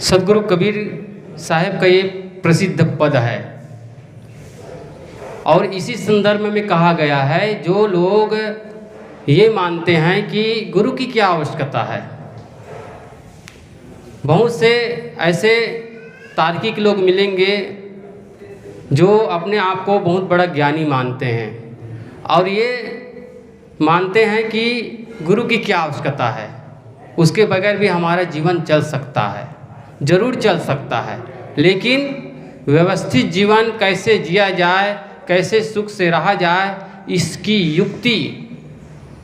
सदगुरु कबीर साहब का ये प्रसिद्ध पद है और इसी संदर्भ में कहा गया है, जो लोग ये मानते हैं कि गुरु की क्या आवश्यकता है। बहुत से ऐसे तार्किक लोग मिलेंगे जो अपने आप को बहुत बड़ा ज्ञानी मानते हैं और ये मानते हैं कि गुरु की क्या आवश्यकता है, उसके बगैर भी हमारा जीवन चल सकता है, ज़रूर चल सकता है, लेकिन व्यवस्थित जीवन कैसे जिया जाए, कैसे सुख से रहा जाए, इसकी युक्ति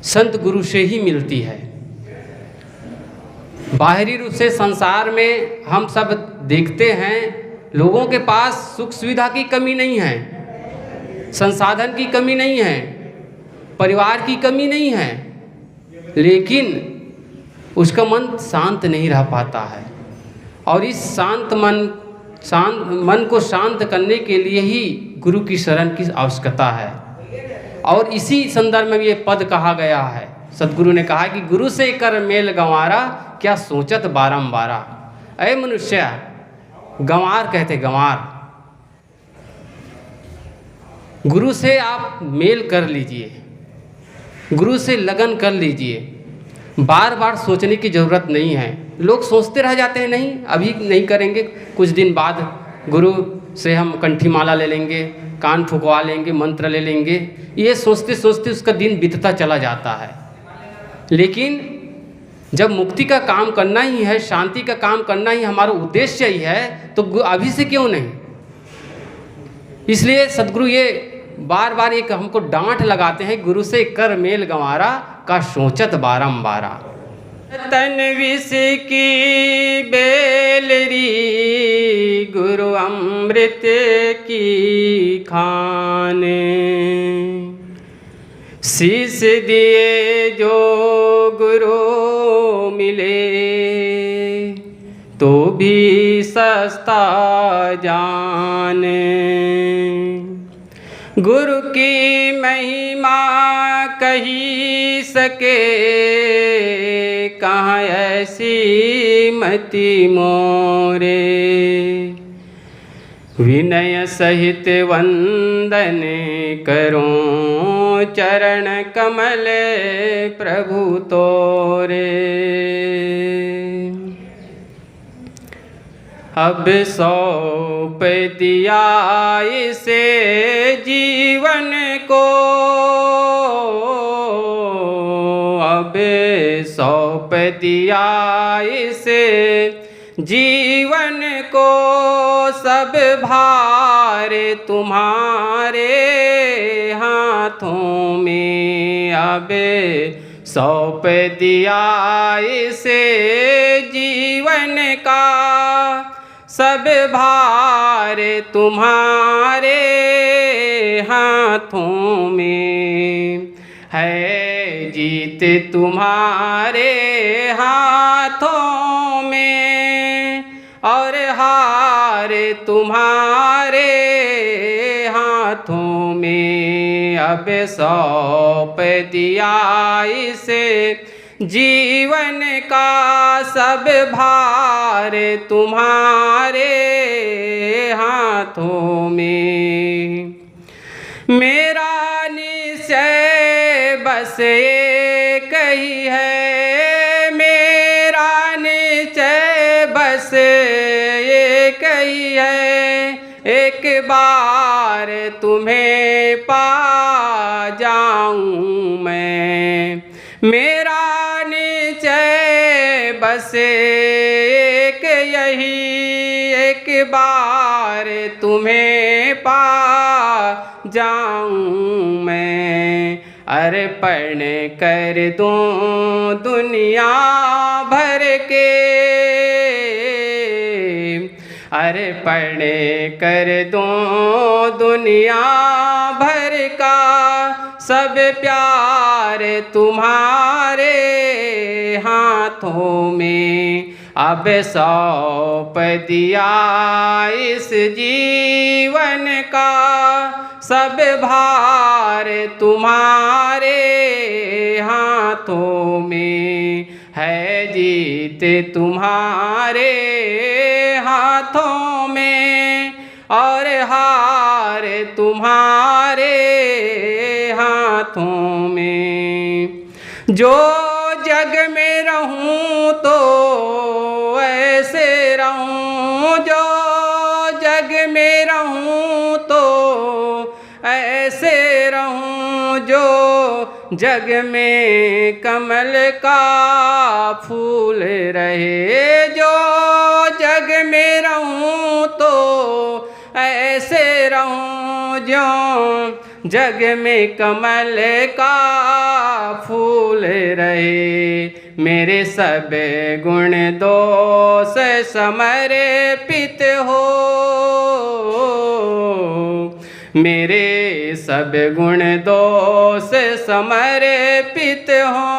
संत गुरु से ही मिलती है। बाहरी रूप से संसार में हम सब देखते हैं, लोगों के पास सुख सुविधा की कमी नहीं है, संसाधन की कमी नहीं है, परिवार की कमी नहीं है, लेकिन उसका मन शांत नहीं रह पाता है। और इस शांत मन को शांत करने के लिए ही गुरु की शरण की आवश्यकता है। और इसी संदर्भ में ये पद कहा गया है, सदगुरु ने कहा कि गुरु से कर मेल गंवारा, क्या सोचत बारंबारा। अय मनुष्य, गंवार कहते गंवार, गुरु से आप मेल कर लीजिए, गुरु से लगन कर लीजिए, बार बार सोचने की ज़रूरत नहीं है। लोग सोचते रह जाते हैं, नहीं अभी नहीं करेंगे, कुछ दिन बाद गुरु से हम कंठी माला ले लेंगे, कान फुकवा लेंगे, मंत्र ले लेंगे, ये सोचते सोचते उसका दिन बीतता चला जाता है। लेकिन जब मुक्ति का काम करना ही है, शांति का काम करना ही हमारा उद्देश्य ही है, तो अभी से क्यों नहीं। इसलिए सदगुरु ये बार बार एक हमको डांट लगाते हैं, गुरु से कर मेल गंवारा, का सोचत बारंबारा। तन विष की बेलरी, गुरु अमृत की खाने, शीश दिए जो गुरु मिले, तो भी सस्ता जाने। गुरु की महिमा कही सके, कहाँ ऐसी मति मोरे। विनय सहित वंदन करो, चरण कमल प्रभु तोरे। अब सौंप दिया इसे जीवन को, अब सौंप दिया इसे जीवन को, सब भार तुम्हारे हाथों में। अब सौंप दिया इसे जीवन का, सब भार तुम्हारे हाथों में। है जीत तुम्हारे हाथों में, और हार तुम्हारे हाथों में। अब सौंप दिया इसे जीवन का, सब भार तुम्हारे हाथों में। मेरा निश्चय बस एक ही है, मेरा निश्चय बस एक ही है, एक बार तुम्हें पा जाऊं मैं। मेरा निश्चय बस एक यही, एक बार तुम्हें पा जाऊं मैं। अर्पण कर दूं दुनिया भर के, अर्पण कर दूं दुनिया भर का, सब प्यार तुम्हारे हाथों में। अब सौंप दिया इस जीवन का, सब भार तुम्हारे हाथों में। है जीत तुम्हारे हाथों में और हार तुम्हारे हाथों में। जो जग में रहूं तो ऐसे रहूं, जो जग में रहूं तो ऐसे रहूं, जो जग में कमल का फूल रहे। जो जग में रहूं तो ऐसे रहूं, जो जग में कमल का फूल रहे। मेरे सब गुण दोष समर्पित हो, मेरे सब गुण दोष समर्पित हो।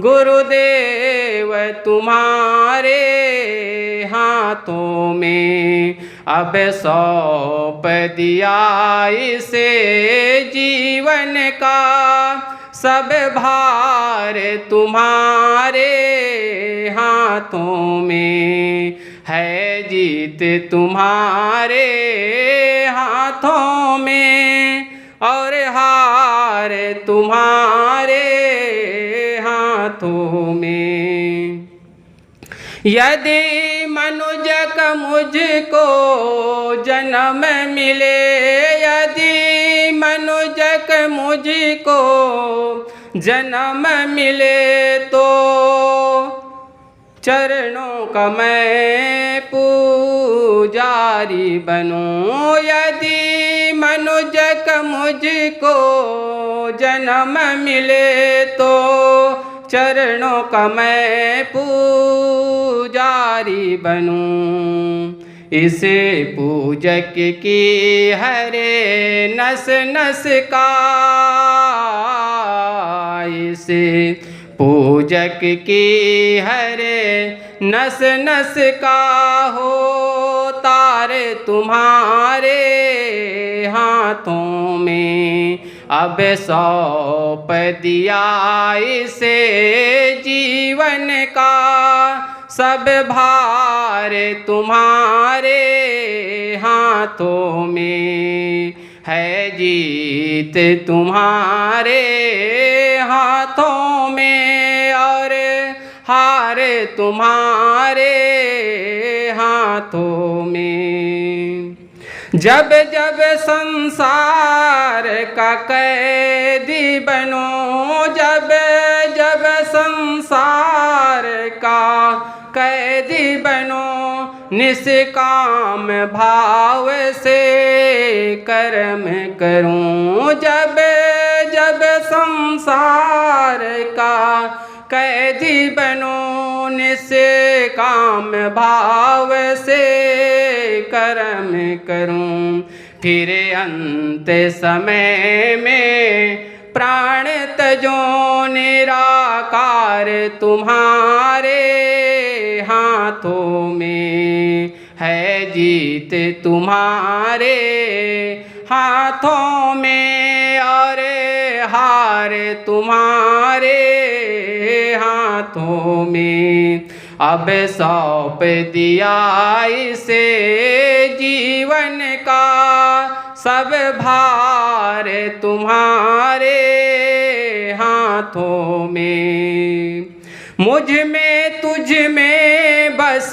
गुरुदेव तुम्हारे हाथों में अब सौंप दिया इसे जीवन का सब भार तुम्हारे हाथों में है। जीत तुम्हारे हाथों में और हार तुम्हारे हाथों में। यदि मनुजक मुझको जन्म मिले, यदि मनुजक मुझको जन्म मिले तो चरणों का मैं पुजारी बनूं। यदि मनुजक मुझको जन्म मिले तो चरणों का मैं पुजारी बनूं। इसे पूजक की हरे नस नस का, इसे पूजक की हरे नस नस का हो तारे तुम्हारे हाथों में। अब सौंप दिया इसे जीवन का सब भार तुम्हारे हाथों में है। जीत तुम्हारे हाथों में और हार तुम्हारे हाथों में। जब जब संसार का कैदी बनो, जब जब संसार का कैदी बनो, निष्काम भाव से कर्म करूं। जब जब संसार का कैदी बनो, निष्काम भाव से कर्म करूं। फिर अंत समय में प्राण तजो निराकार तुम्हारे हाथों में है। जीत तुम्हारे हाथों में और हार तुम्हारे हाथों में। अब सौंप दिया इसे जीवन का सब भार तुम्हारे हाथों में। मुझ में तुझ में बस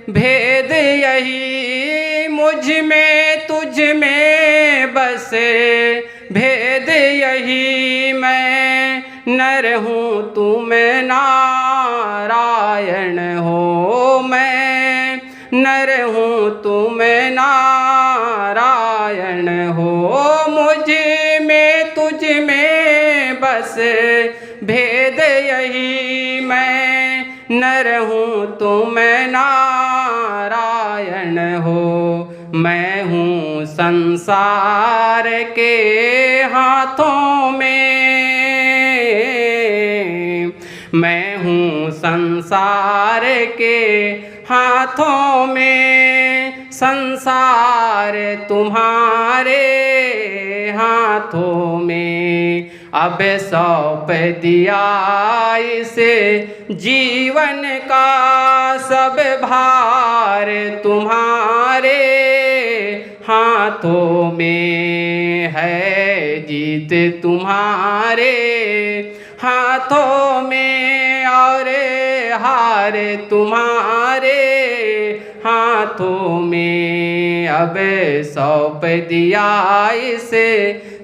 भेद यही, मुझ में तुझ में बस भेद यही। मैं नर हूँ तुम नारायण हो, मैं नर हूँ तुम नारायण हो। मुझ में तुझ में बस भेद यही। मैं नर हूँ तुम नारायण हो। मैं हूँ संसार के हाथों में, मैं हूँ संसार के हाथों में। संसार तुम्हारे हाथों में अब सौंप दिया इसे जीवन का सब भार तुम्हारे हाथों में है, जीत तुम्हारे हाथों में और हार तुम्हारे हाथों में। अब सौंप दिया इसे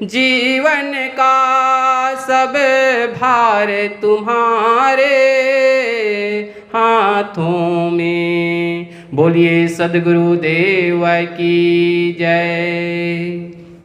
जीवन का सब भार तुम्हारे हाथों में। बोलिए सद्गुरुदेव की जय।